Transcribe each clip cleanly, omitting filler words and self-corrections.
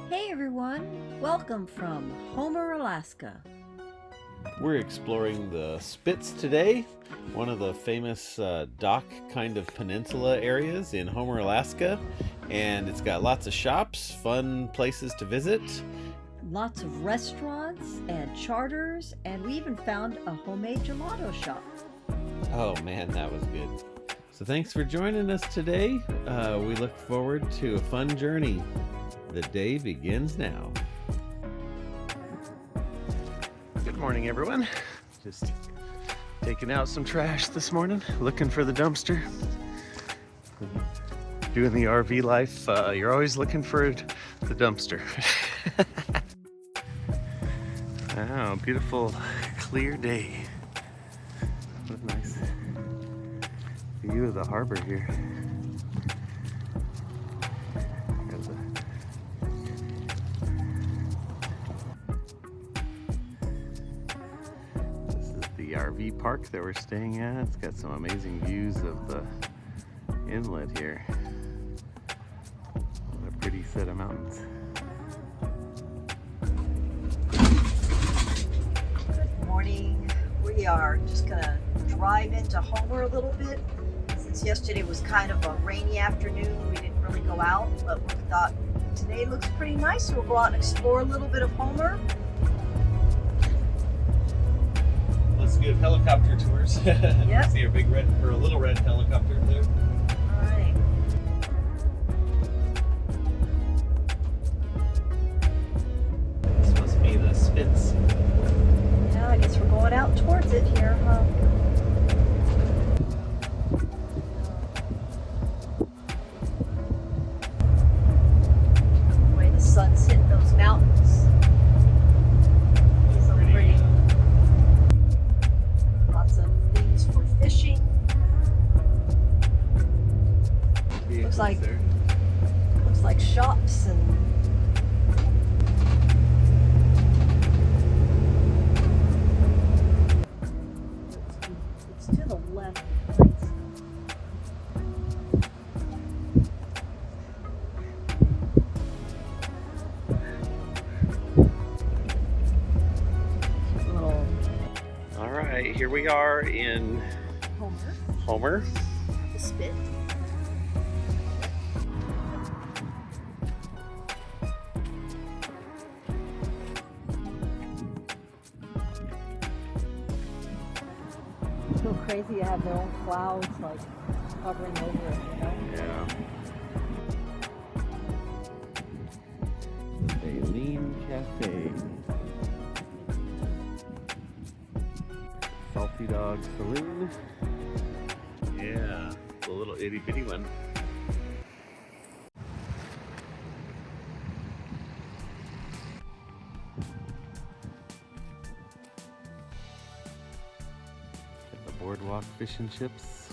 Hey everyone, welcome from Homer, Alaska. We're exploring the Spits today, one of the famous dock kind of peninsula areas in Homer, Alaska. And it's got lots of shops, fun places to visit. Lots of restaurants and charters, and we even found a homemade gelato shop. Oh man, that was good. So thanks for joining us today. We look forward to a fun journey. The day begins now. Good morning, everyone. Just taking out some trash this morning, looking for the dumpster. Doing the RV life, you're always looking for the dumpster. Wow, beautiful, clear day. What a nice view of the harbor here. This is the RV park that we're staying at. It's got some amazing views of the inlet here. What a pretty set of mountains. Good morning. We are just gonna drive into Homer a little bit. Since yesterday was kind of a rainy afternoon, we didn't really go out, but we thought today looks pretty nice, so we'll go out and explore a little bit of Homer. Let's give helicopter tours. Yep. See a big red or a little red helicopter there. All right. This must be the Spits. Yeah, I guess we're going out towards it here, huh? The way the sun's hitting those mountains. So pretty. Lots of things for fishing. Looks like shops and it's to the left. Right? Little All right, here we are in Homer. the spit. So crazy to have their own clouds like hovering over it, you know? Yeah. Baleen Cafe. Salty Dog Saloon. Yeah, the little itty bitty one. Got the boardwalk fish and chips.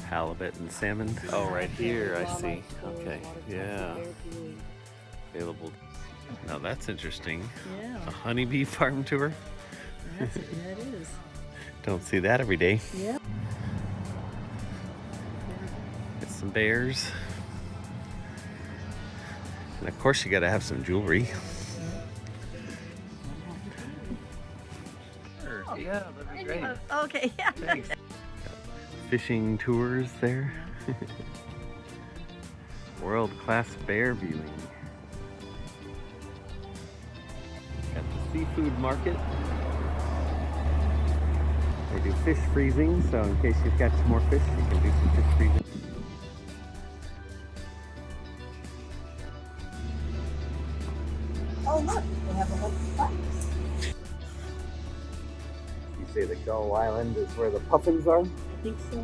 Halibut and salmon. Oh, right here, I see. Okay, yeah. Available. Now that's interesting. Yeah, A honeybee farm tour. that is. Don't see that every day. Yeah. Got some bears. And of course you gotta have some jewelry. Sure. Yeah, that'd be great. Okay, yeah. Thanks. Fishing tours there. World-class bear viewing. Got the seafood market. They do fish freezing, so in case you've got some more fish, you can do some fish freezing. Oh look, they have a whole bike. You say the Gull Island is where the puffins are? I think so.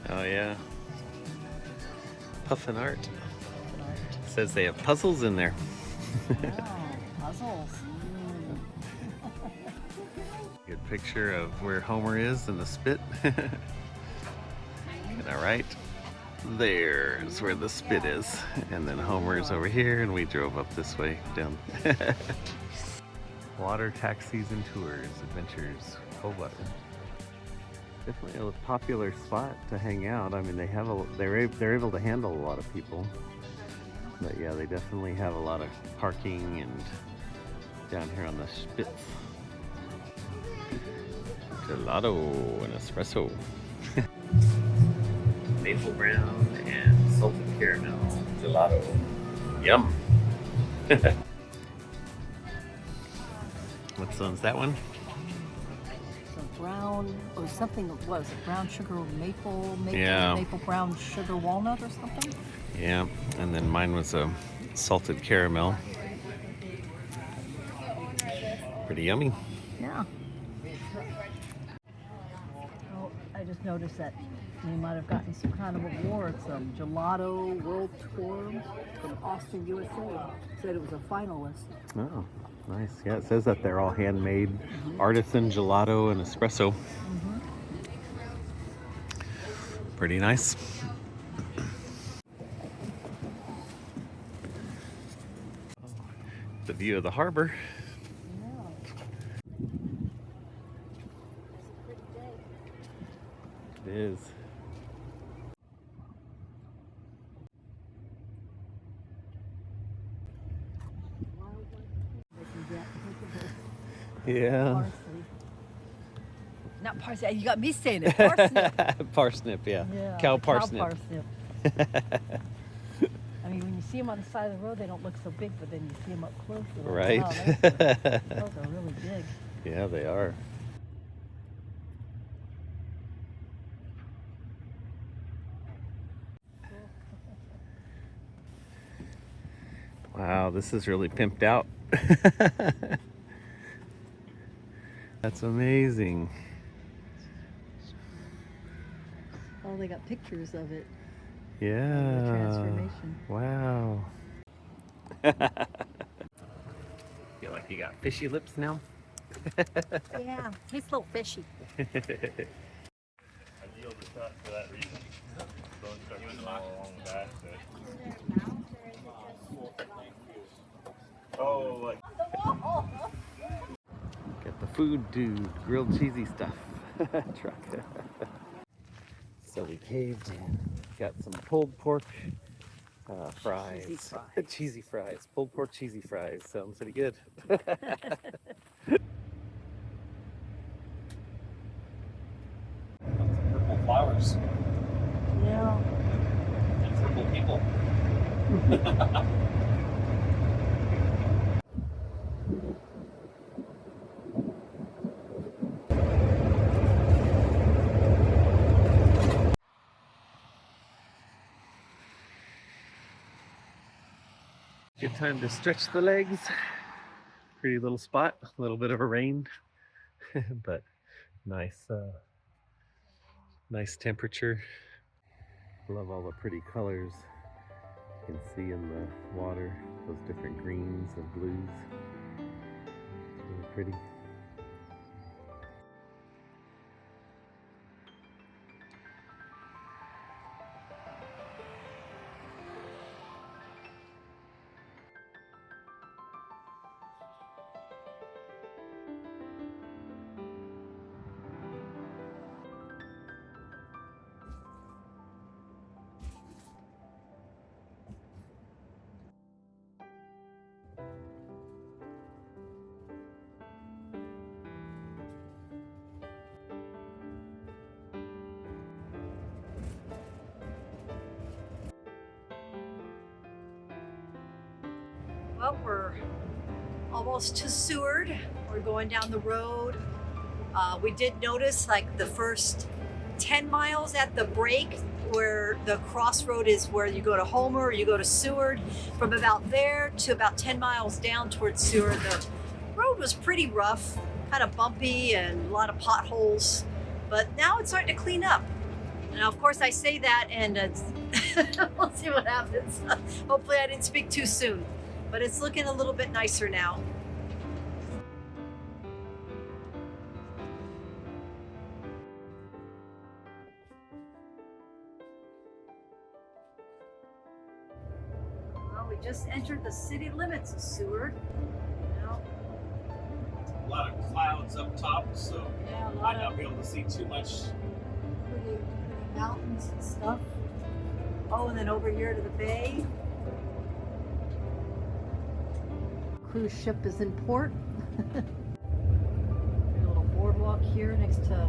Oh yeah. Puffin art. Says they have puzzles in there. Wow, puzzles. Good picture of where Homer is in the spit. All right. There's where the spit is. And then Homer's over here, and we drove up this way down. Water taxis and tours, adventures, Hobart. Definitely a popular spot to hang out. I mean, they're able to handle a lot of people. But yeah, they definitely have a lot of parking and down here on the Spitz. Gelato and espresso. Maple brown and salted caramel gelato. Yum. What one's that one? Brown or something, what was it? Brown sugar maple, Yeah. maple brown sugar walnut or something? Yeah, and then mine was a salted caramel. Pretty yummy. Yeah. Oh, I just noticed that they might have gotten some kind of award, some Gelato World Tour from Austin, USA. Said it was a finalist. Oh, nice. Yeah, it says that they're all handmade, artisan gelato and espresso. Pretty nice. The view of the harbor. It is. Yeah. Parsley. Not parsley. You got me saying it. Parsnip. Parsnip, yeah. Yeah, Cow the parsnip. Cow parsnip. I mean, when you see them on the side of the road, they don't look so big, but then you see them up close. Like, Right. wow, those are really big. Yeah, they are. Wow, this is really pimped out. That's amazing. Oh, they got pictures of it. Yeah. The transformation. Wow. Feel like you got fishy lips now? Yeah, he's a little fishy. I yield the shot for that reason. Don't start getting all along the back. Oh, like. Got the food dude, grilled cheesy stuff truck. So we caved in. Got some pulled pork fries. Cheesy fries. Cheesy fries. Pulled pork cheesy fries. Sounds pretty good. Purple flowers Yeah. and purple people. Good time to stretch the legs. Pretty little spot, a little bit of a rain, but nice, nice temperature. Love all the pretty colors you can see in the water, those different greens and blues. It's really pretty. Well, we're almost to Seward. We're going down the road. We did notice like the first 10 miles at the break where the crossroad is where you go to Homer or you go to Seward. From about there to about 10 miles down towards Seward, the road was pretty rough, kind of bumpy and a lot of potholes. But now it's starting to clean up. Now, of course, I say that and we'll see what happens. Hopefully I didn't speak too soon. But it's looking a little bit nicer now. Well, we just entered the city limits of Seward. Now, A lot of clouds up top, so yeah, a Might not be able to see too much. Pretty mountains and stuff. Oh, and then over here to the bay. Cruise ship is in port. A little boardwalk here next to,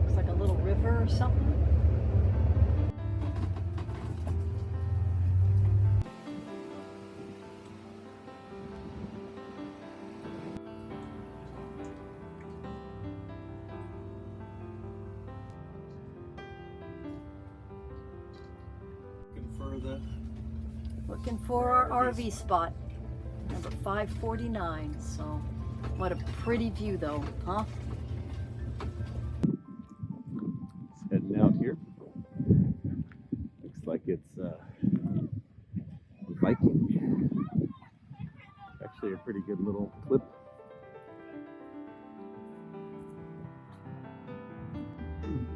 looks like a little river or something. Looking for our RV spot, number 549. So, what a pretty view, though, huh? It's heading out here. Looks like it's Viking. Actually, a pretty good little clip.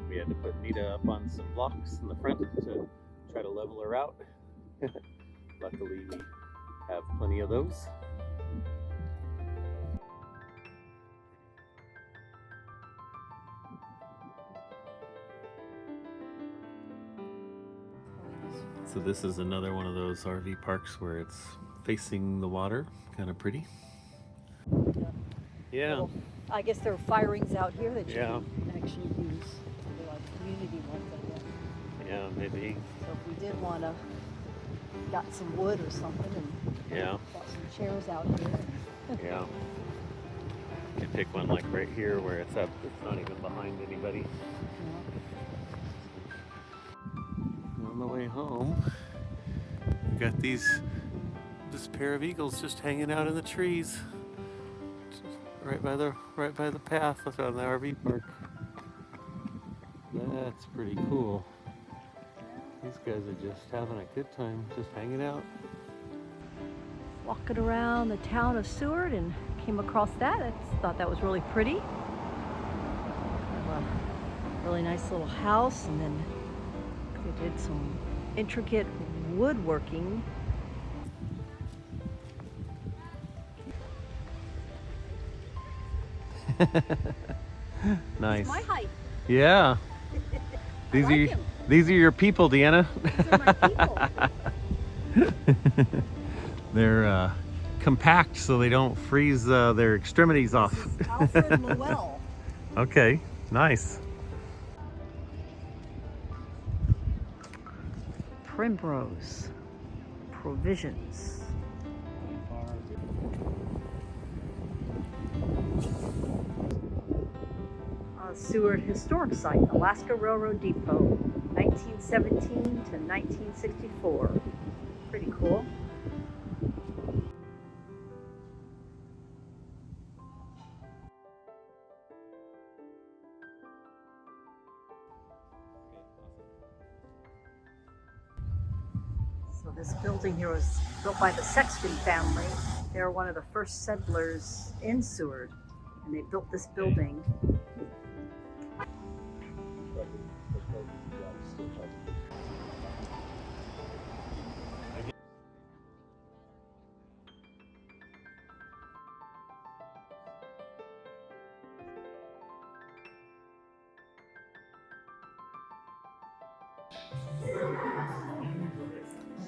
We had to put Nita up on some blocks in the front to try to level her out. Luckily, we have plenty of those. So this is another one of those RV parks where it's facing the water, kind of pretty. Yeah. Well, I guess there are firings out here that you Yeah. can actually use. They're like community ones, I guess. Yeah, maybe. So if we did want to, got some wood or something and Yeah. got some chairs out here. Yeah. You can pick one like right here where it's up. It's not even behind anybody. On the way home, we got this pair of eagles just hanging out in the trees, just right by the path on the RV park. That's pretty cool. These guys are just having a good time, just hanging out. Walking around the town of Seward and came across that. I thought that was really pretty. Have a really nice little house, and then they did some intricate woodworking. Nice. My height. Yeah. These like are him. these are your people, Deanna. These are my people. They're compact so they don't freeze their extremities off. This is Alfred Lowell. Okay, nice. Primrose Provisions. Seward Historic Site, Alaska Railroad Depot, 1917 to 1964. Pretty cool. So this building here was built by the Sexton family. They were one of the first settlers in Seward, and they built this building.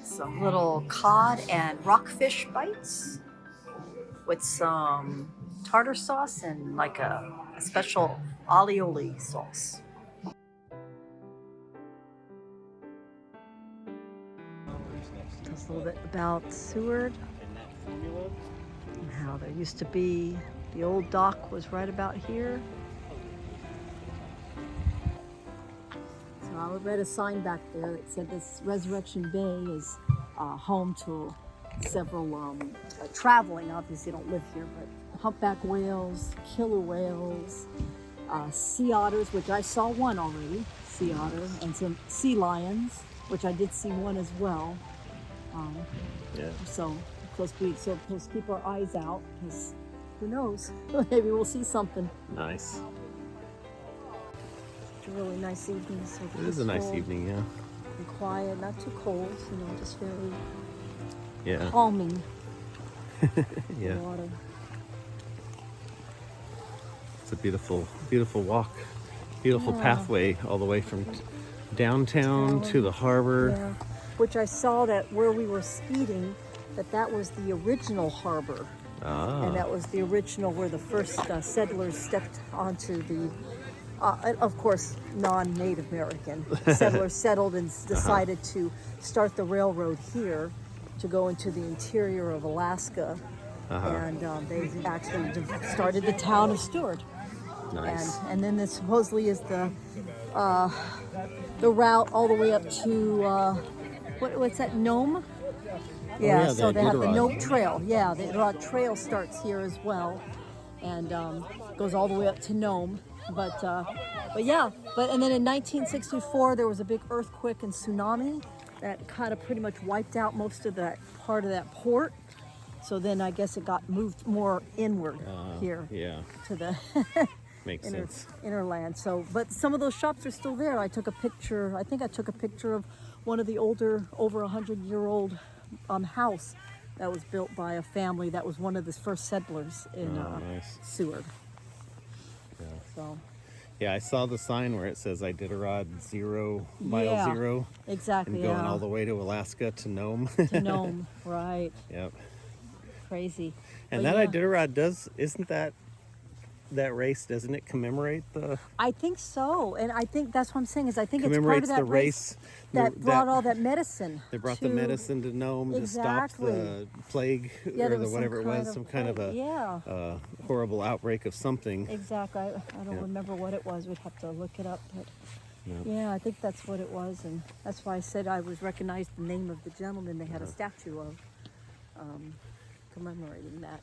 Some little cod and rockfish bites with some tartar sauce and like a special alioli sauce. Just a little bit about Seward and how there used to be, the old dock was right about here. So I read a sign back there that said this Resurrection Bay is home to several traveling, obviously don't live here, but humpback whales, killer whales, sea otters, which I saw one already, sea otter, and some sea lions, which I did see one as well. Yeah. So supposed to keep our eyes out, because who knows, maybe we'll see something. Nice. It's a really nice evening. So It is a nice peaceful evening, yeah. and quiet, not too cold, just very Yeah. calming. Yeah. Water. It's a beautiful Beautiful walk, beautiful pathway all the way from downtown to the harbor. Yeah. Which I saw that where we were speeding, that was the original harbor. And that was the original where the first settlers stepped onto the, of course, non-Native American settlers settled and decided to start the railroad here to go into the interior of Alaska. And they actually started the town of Seward. Nice. And then this supposedly is the route all the way up to, what's that, Nome? Yeah, so they have the Iditarod. Nome Trail. Yeah, the Iditarod Trail starts here as well, and goes all the way up to Nome. But and then in 1964 there was a big earthquake and tsunami that kind of pretty much wiped out most of that part of that port. So then I guess it got moved more inward here Yeah, to the makes sense. inner land. So, but some of those shops are still there. I took a picture. I think I took a picture of one of the older, over 100-year-old house that was built by a family that was one of the first settlers in Nice. Seward. Yeah. So Yeah, I saw the sign where it says Iditarod 0, mile 0. exactly. And going all the way to Alaska to Nome. to Nome, right? Yep. Crazy. And But that Iditarod isn't that race, doesn't it commemorate the... I think so, and I think that's what I'm saying is I think it's part of commemorates that the race that brought all that medicine. They brought the medicine to Nome to stop the plague Yeah, there or was whatever it was, some kind of a horrible outbreak of something. Exactly. I don't remember what it was. We'd have to look it up, but yeah, I think that's what it was, and that's why I said I was recognized the name of the gentleman. They had a statue of commemorating that.